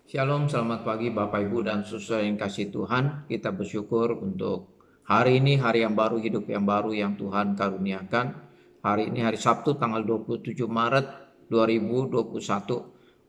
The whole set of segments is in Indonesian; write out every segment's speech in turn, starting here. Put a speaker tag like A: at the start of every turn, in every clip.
A: Shalom, selamat pagi Bapak Ibu dan saudara yang kasih Tuhan. Kita bersyukur untuk hari ini, hari yang baru, hidup yang baru yang Tuhan karuniakan. Hari ini hari Sabtu tanggal 27 Maret 2021.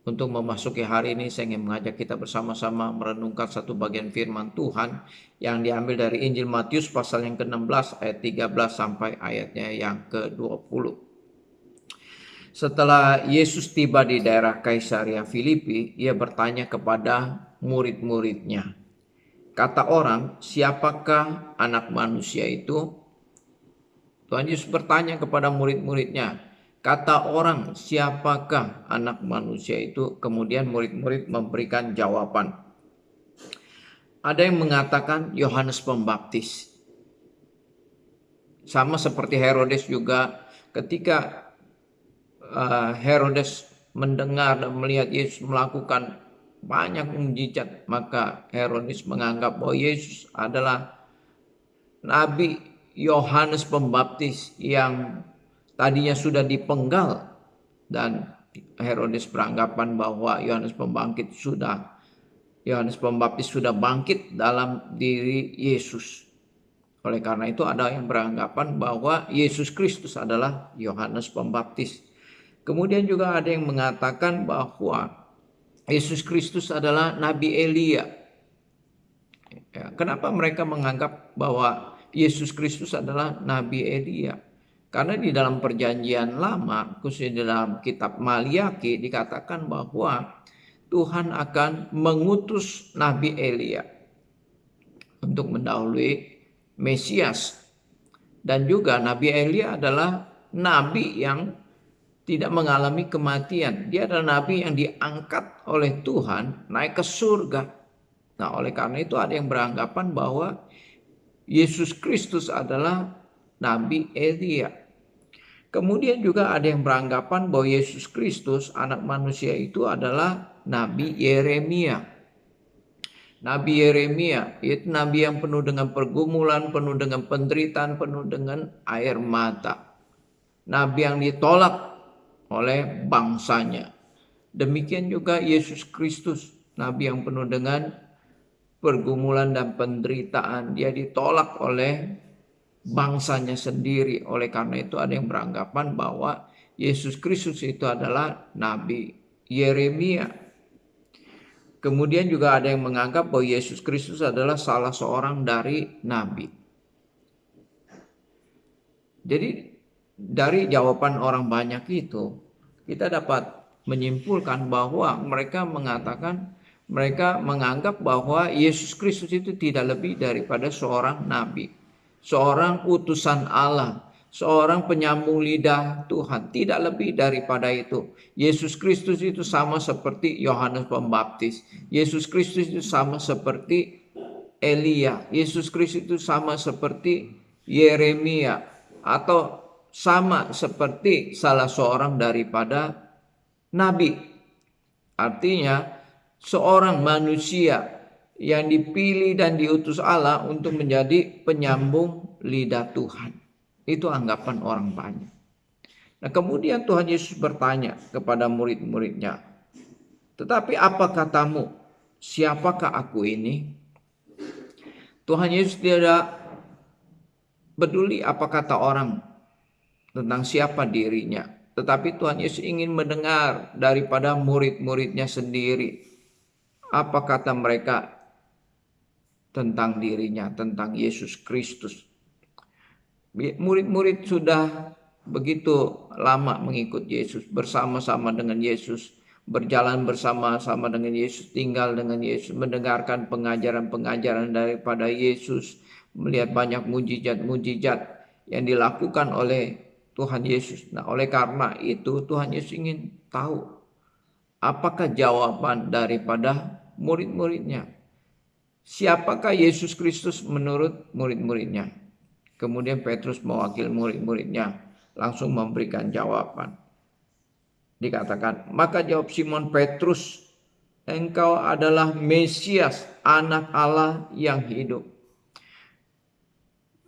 A: Untuk memasuki hari ini saya ingin mengajak kita bersama-sama merenungkan satu bagian firman Tuhan yang diambil dari Injil Matius pasal yang ke-16 ayat 13 sampai ayatnya yang ke-20. Setelah Yesus tiba di daerah Kaisaria Filipi, ia bertanya kepada murid-muridnya, "Kata orang, siapakah anak manusia itu?" Tuhan Yesus bertanya kepada murid-muridnya, "Kata orang, siapakah anak manusia itu?" Kemudian murid-murid memberikan jawaban. Ada yang mengatakan Yohanes Pembaptis. Sama seperti Herodes juga, ketika Herodes mendengar dan melihat Yesus melakukan banyak mujizat, maka Herodes menganggap bahwa Yesus adalah Nabi Yohanes Pembaptis yang tadinya sudah dipenggal, dan Herodes beranggapan bahwa Yohanes Pembaptis sudah bangkit dalam diri Yesus. Oleh karena itu ada yang beranggapan bahwa Yesus Kristus adalah Yohanes Pembaptis. Kemudian juga ada yang mengatakan bahwa Yesus Kristus adalah Nabi Elia. Ya, kenapa mereka menganggap bahwa Yesus Kristus adalah Nabi Elia? Karena di dalam perjanjian lama, khususnya dalam kitab Maliaki, dikatakan bahwa Tuhan akan mengutus Nabi Elia untuk mendahului Mesias. Dan juga Nabi Elia adalah nabi yang tidak mengalami kematian. Dia adalah nabi yang diangkat oleh Tuhan naik ke surga. Nah, oleh karena itu ada yang beranggapan bahwa Yesus Kristus adalah Nabi Elia. Kemudian juga ada yang beranggapan bahwa Yesus Kristus anak manusia itu adalah Nabi Yeremia. Nabi Yeremia itu nabi yang penuh dengan pergumulan, penuh dengan penderitaan, penuh dengan air mata. Nabi yang ditolak oleh bangsanya. Demikian juga Yesus Kristus, nabi yang penuh dengan pergumulan dan penderitaan. Dia ditolak oleh bangsanya sendiri. Oleh karena itu ada yang beranggapan bahwa Yesus Kristus itu adalah Nabi Yeremia. Kemudian juga ada yang menganggap bahwa Yesus Kristus adalah salah seorang dari nabi. Jadi dari jawaban orang banyak itu, kita dapat menyimpulkan bahwa mereka menganggap bahwa Yesus Kristus itu tidak lebih daripada seorang nabi, seorang utusan Allah, seorang penyambung lidah Tuhan, tidak lebih daripada itu. Yesus Kristus itu sama seperti Yohanes Pembaptis. Yesus Kristus itu sama seperti Elia. Yesus Kristus itu sama seperti Yeremia, atau sama seperti salah seorang daripada nabi. Artinya seorang manusia yang dipilih dan diutus Allah untuk menjadi penyambung lidah Tuhan. Itu anggapan orang banyak. Nah, kemudian Tuhan Yesus bertanya kepada murid-muridnya, "Tetapi apa katamu? Siapakah aku ini?" Tuhan Yesus tidak peduli apa kata orang tentang siapa dirinya. Tetapi Tuhan Yesus ingin mendengar daripada murid-muridnya sendiri. Apa kata mereka tentang dirinya, tentang Yesus Kristus. Murid-murid sudah begitu lama mengikut Yesus, bersama-sama dengan Yesus, berjalan bersama-sama dengan Yesus, tinggal dengan Yesus, mendengarkan pengajaran-pengajaran daripada Yesus, melihat banyak mujizat-mujizat yang dilakukan oleh Tuhan Yesus. Nah, oleh karena itu Tuhan Yesus ingin tahu apakah jawaban daripada murid-muridnya. Siapakah Yesus Kristus menurut murid-muridnya? Kemudian Petrus mewakili murid-muridnya langsung memberikan jawaban. Dikatakan, maka jawab Simon Petrus, "Engkau adalah Mesias, anak Allah yang hidup."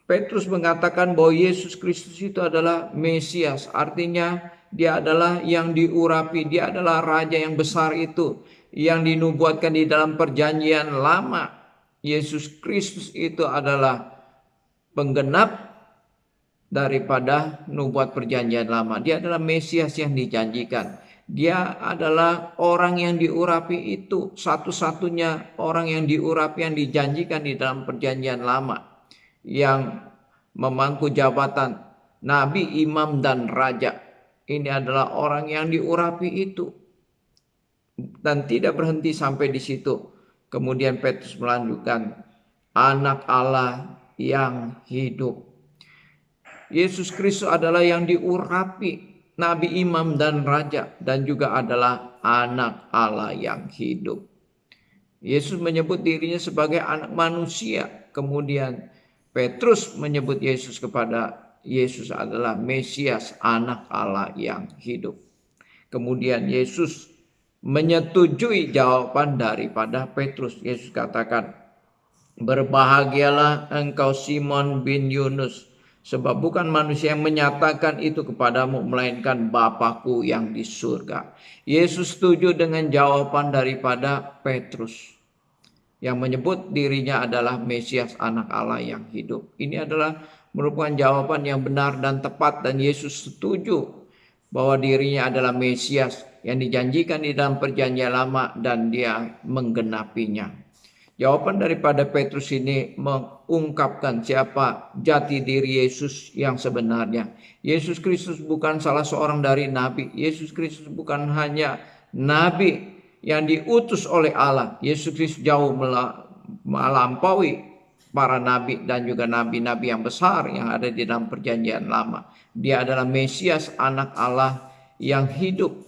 A: Petrus mengatakan bahwa Yesus Kristus itu adalah Mesias, artinya Dia adalah yang diurapi, dia adalah raja yang besar itu, yang dinubuatkan di dalam perjanjian lama. Yesus Kristus itu adalah penggenap daripada nubuat perjanjian lama. Dia adalah Mesias yang dijanjikan. Dia adalah orang yang diurapi itu, satu-satunya orang yang diurapi yang dijanjikan di dalam perjanjian lama, yang memangku jabatan nabi, imam, dan raja. Ini adalah orang yang diurapi itu. Dan tidak berhenti sampai di situ. Kemudian Petrus melanjutkan, anak Allah yang hidup. Yesus Kristus adalah yang diurapi, nabi, imam, dan raja, dan juga adalah anak Allah yang hidup. Yesus menyebut dirinya sebagai anak manusia. Kemudian Petrus menyebut Yesus adalah Mesias, anak Allah yang hidup. Kemudian Yesus menyetujui jawaban daripada Petrus. Yesus katakan, berbahagialah engkau Simon bin Yunus, sebab bukan manusia yang menyatakan itu kepadamu, melainkan Bapa-Ku yang di surga. Yesus setuju dengan jawaban daripada Petrus yang menyebut dirinya adalah Mesias, anak Allah yang hidup. Ini adalah merupakan jawaban yang benar dan tepat, dan Yesus setuju bahwa dirinya adalah Mesias yang dijanjikan di dalam perjanjian lama, dan dia menggenapinya. Jawaban daripada Petrus ini mengungkapkan siapa jati diri Yesus yang sebenarnya. Yesus Kristus bukan salah seorang dari nabi. Yesus Kristus bukan hanya nabi yang diutus oleh Allah. Yesus Kristus jauh melampaui para nabi dan juga nabi-nabi yang besar yang ada di dalam perjanjian lama. Dia adalah Mesias, anak Allah yang hidup.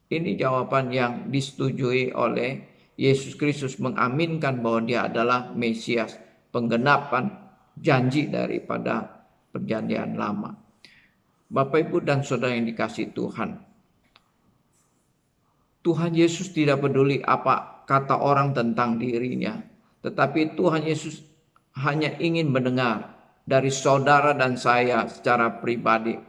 A: Ini jawaban yang disetujui oleh Yesus Kristus, mengaminkan bahwa dia adalah Mesias, penggenapan janji daripada perjanjian lama. Bapak, Ibu, dan saudara yang dikasihi Tuhan, Tuhan Yesus tidak peduli apa kata orang tentang dirinya, tetapi Tuhan Yesus hanya ingin mendengar dari saudara dan saya secara pribadi,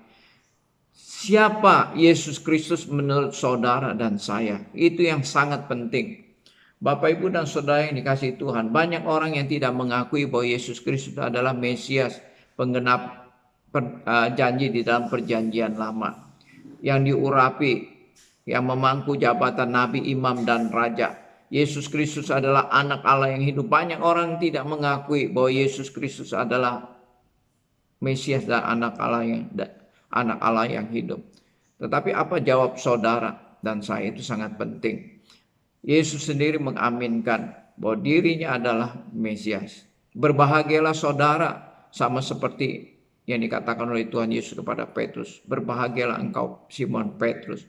A: siapa Yesus Kristus menurut saudara dan saya. Itu yang sangat penting. Bapak, Ibu, dan saudara yang dikasihi Tuhan, banyak orang yang tidak mengakui bahwa Yesus Kristus adalah Mesias, penggenap janji di dalam perjanjian lama, yang diurapi, yang memangku jabatan nabi, imam, dan raja. Yesus Kristus adalah anak Allah yang hidup. Banyak orang tidak mengakui bahwa Yesus Kristus adalah Mesias dan anak Allah yang hidup. Tetapi apa jawab saudara dan saya? Itu sangat penting. Yesus sendiri mengaminkan bahwa dirinya adalah Mesias. Berbahagialah saudara, sama seperti yang dikatakan oleh Tuhan Yesus kepada Petrus. Berbahagialah engkau Simon Petrus,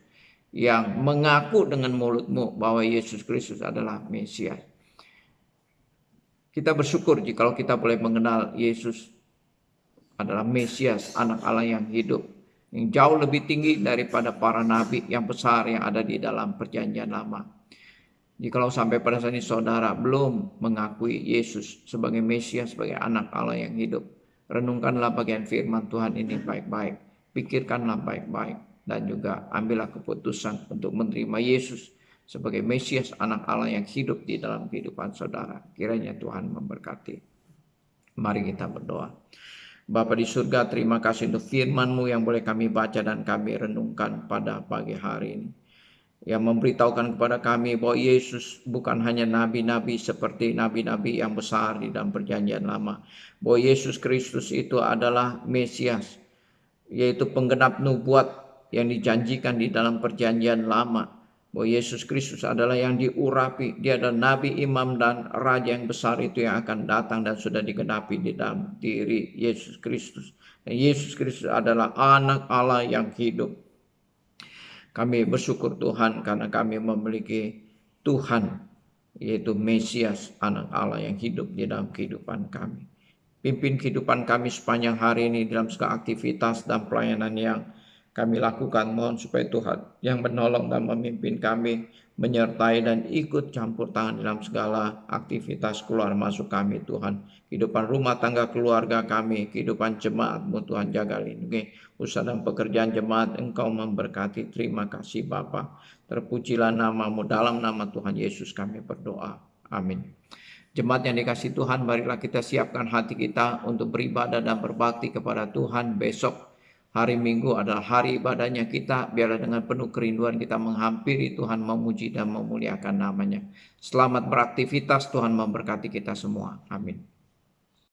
A: yang mengaku dengan mulutmu bahwa Yesus Kristus adalah Mesias. Kita bersyukur jikalau kita boleh mengenal Yesus adalah Mesias, anak Allah yang hidup, yang jauh lebih tinggi daripada para nabi yang besar yang ada di dalam perjanjian lama. Jikalau sampai pada saat ini saudara belum mengakui Yesus sebagai Mesias, sebagai anak Allah yang hidup, renungkanlah bagian firman Tuhan ini baik-baik, pikirkanlah baik-baik, dan juga ambillah keputusan untuk menerima Yesus sebagai Mesias, anak Allah yang hidup di dalam kehidupan saudara. Kiranya Tuhan memberkati. Mari kita berdoa. Bapa di surga, terima kasih untuk firman-Mu yang boleh kami baca dan kami renungkan pada pagi hari ini, yang memberitahukan kepada kami bahwa Yesus bukan hanya nabi-nabi seperti nabi-nabi yang besar di dalam perjanjian lama, bahwa Yesus Kristus itu adalah Mesias, yaitu penggenap nubuat yang dijanjikan di dalam perjanjian lama, bahwa Yesus Kristus adalah yang diurapi, dia adalah nabi, imam, dan raja yang besar itu yang akan datang dan sudah digenapi di dalam diri Yesus Kristus. Dan Yesus Kristus adalah anak Allah yang hidup. Kami bersyukur Tuhan karena kami memiliki Tuhan, yaitu Mesias, anak Allah yang hidup di dalam kehidupan kami. Pimpin kehidupan kami sepanjang hari ini dalam segala aktivitas dan pelayanan yang kami lakukan. Mohon supaya Tuhan yang menolong dan memimpin kami, menyertai dan ikut campur tangan dalam segala aktivitas keluar masuk kami Tuhan. Kehidupan rumah tangga keluarga kami, kehidupan jemaat-Mu Tuhan jaga lindungi. Usaha dan pekerjaan jemaat Engkau memberkati. Terima kasih Bapa. Terpujilah nama-Mu, dalam nama Tuhan Yesus kami berdoa. Amin. Jemaat yang dikasihi Tuhan, marilah kita siapkan hati kita untuk beribadah dan berbakti kepada Tuhan. Besok hari Minggu adalah hari ibadahnya kita. Biarlah dengan penuh kerinduan kita menghampiri Tuhan, memuji dan memuliakan namanya. Selamat beraktivitas, Tuhan memberkati kita semua. Amin.